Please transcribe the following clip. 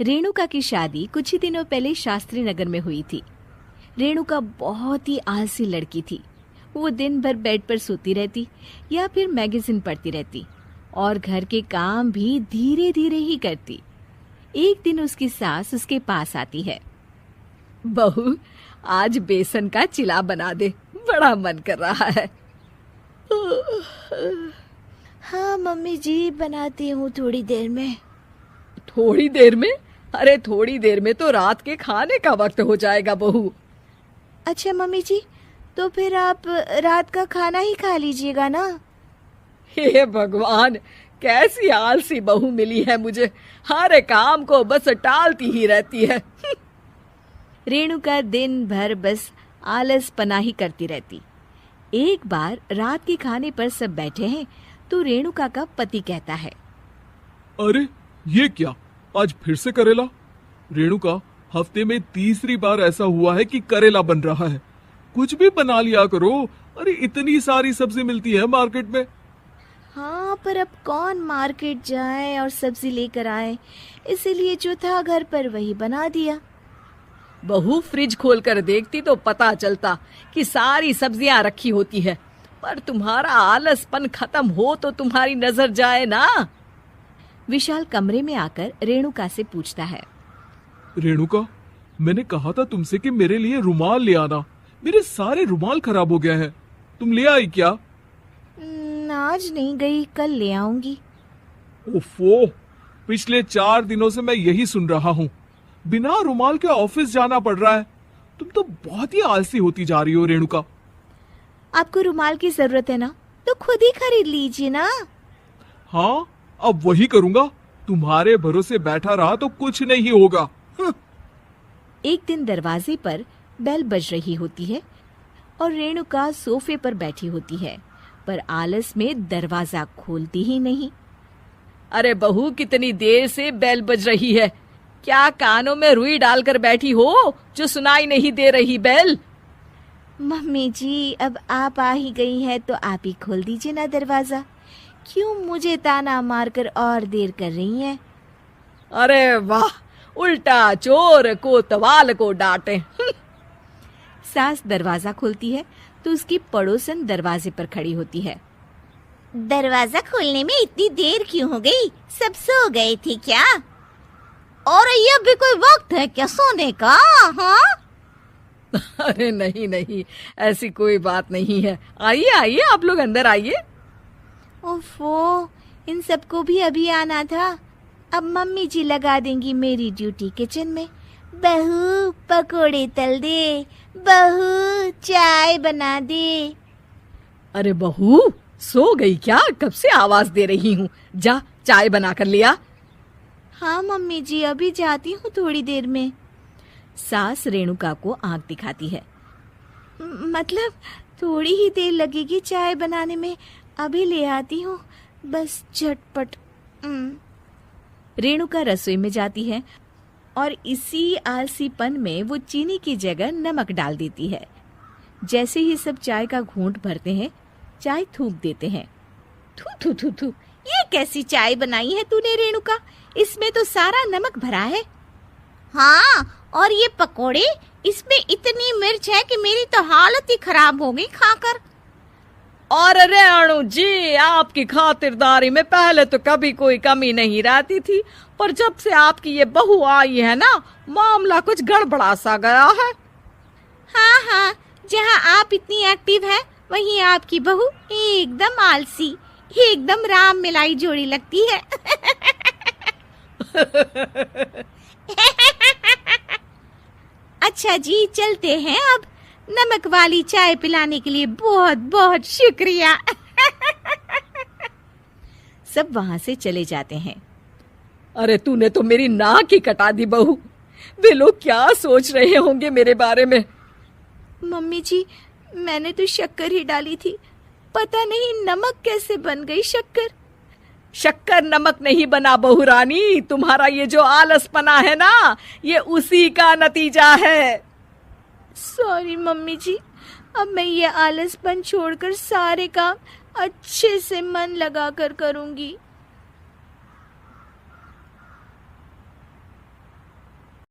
रेणुका की शादी कुछ ही दिनों पहले शास्त्री नगर में हुई थी। रेणुका बहुत ही आलसी लड़की थी। वो दिन भर बेड पर सोती रहती या फिर मैगजीन पढ़ती रहती और घर के काम भी धीरे धीरे ही करती। एक दिन उसकी सास उसके पास आती है। बहू, आज बेसन का चिला बना दे, बड़ा मन कर रहा है। हाँ मम्मी जी, बनाती हूँ थोड़ी देर में। थोड़ी देर में? अरे थोड़ी देर में तो रात के खाने का वक्त हो जाएगा बहू। अच्छा मम्मी जी, तो फिर आप रात का खाना ही खा लीजिएगा ना। हे भगवान, कैसी आलसी बहू मिली है मुझे। हर काम को बस टालती ही रहती है। रेणुका दिन भर बस आलस पना ही करती रहती। एक बार रात के खाने पर सब बैठे हैं तो रेणुका का पति कहता है, अरे ये क्या, आज फिर से करेला? रेणुका, हफ्ते में तीसरी बार ऐसा हुआ है कि करेला बन रहा है। कुछ भी बना लिया करो। अरे इतनी सारी सब्जी मिलती है मार्केट में। हाँ, पर अब कौन मार्केट जाए और सब्जी लेकर आए, इसीलिए जो था घर पर वही बना दिया। बहू, फ्रिज खोल कर देखती तो पता चलता कि सारी सब्जियां रखी होती है। पर तुम्हारा आलसपन खत्म हो तो तुम्हारी नजर जाए ना। विशाल कमरे में आकर रेणुका से पूछता है, रेणुका, मैंने कहा था तुमसे कि मेरे लिए रुमाल ले आना। मेरे सारे रुमाल खराब हो गए हैं। तुम ले आई क्या? आज नहीं गई, कल ले आऊंगी। ओफो, पिछले 4 दिनों से मैं यही सुन रहा हूँ। बिना रुमाल के ऑफिस जाना पड़ रहा है। तुम तो बहुत ही आलसी होती जा रही हो रेणुका। आपको रुमाल की जरूरत है ना, तो खुद ही खरीद लीजिए ना। हाँ, अब वही करूंगा। तुम्हारे भरोसे बैठा रहा तो कुछ नहीं होगा। एक दिन दरवाजे पर बेल बज रही होती है और रेणुका सोफे पर बैठी होती है, पर आलस में दरवाजा खोलती ही नहीं। अरे बहू, कितनी देर से बेल बज रही है। क्या कानों में रुई डालकर बैठी हो जो सुनाई नहीं दे रही बेल? मम्मी जी, अब आप आ ही गई हैं तो आप ही खोल दीजिए ना दरवाजा। क्यों मुझे ताना मारकर और देर कर रही हैं? अरे वाह, उल्टा चोर कोतवाल को डांटे। सास दरवाजा खोलती है तो उसकी पड़ोसन दरवाजे पर खड़ी होती है। दरवाजा खोलने में इतनी देर क्यों हो गई? सब सो गए थे क्या? और ये भी कोई वक्त है क्या सोने का? हाँ? अरे नहीं नहीं, ऐसी कोई बात नहीं है। आइए आइए, आप लोग अंदर आइए। ओफो, इन सबको भी अभी आना था। अब मम्मी जी लगा देंगी मेरी ड्यूटी किचन में। बहू पकोड़े तल दे, बहू चाय बना दे। अरे बहू, सो गई क्या? कब से आवाज दे रही हूँ। जा, चाय बना कर लिया। हाँ मम्मी जी, अभी जाती हूँ थोड़ी देर में। सास रेणुका को आंख दिखाती है। मतलब थोड़ी ही देर लगेगी चाय बनाने में, अभी ले आती हूँ, बस झटपट। रेणुका रसोई में जाती है और इसी आलसीपन में वो चीनी की जगह नमक डाल देती है। जैसे ही सब चाय का घूंट भरते हैं, चाय थूक देते हैं। थू थू थू थू, ये कैसी चाय बनाई है तूने रेणुका? इसमें तो सारा नमक भरा है। हाँ, और ये पकोड़े, इसमें इतनी मिर्च है कि मेरी तो हालत ही खराब हो गई खाकर। और रेणु जी, आपकी खातिरदारी में पहले तो कभी कोई कमी नहीं रहती थी, पर जब से आपकी ये बहू आई है ना, मामला कुछ गड़बड़ा सा गया है। हाँ हाँ, जहाँ आप इतनी एक्टिव है, वहीं आपकी बहू एकदम आलसी, एकदम राम मिलाई जोड़ी लगती है। अच्छा जी, चलते हैं अब। नमक वाली चाय पिलाने के लिए बहुत बहुत शुक्रिया। सब वहां से चले जाते हैं। अरे तूने तो मेरी नाक ही कटा दी बहू। वे लोग क्या सोच रहे होंगे मेरे बारे में? मम्मी जी, मैंने तो शक्कर ही डाली थी, पता नहीं नमक कैसे बन गई शक्कर। शक्कर नमक नहीं बना बहू रानी, तुम्हारा ये जो आलसपना है ना, ये उसी का नतीजा है। सॉरी मम्मी जी, अब मैं ये आलसपन छोड़कर सारे काम अच्छे से मन लगाकर करूंगी।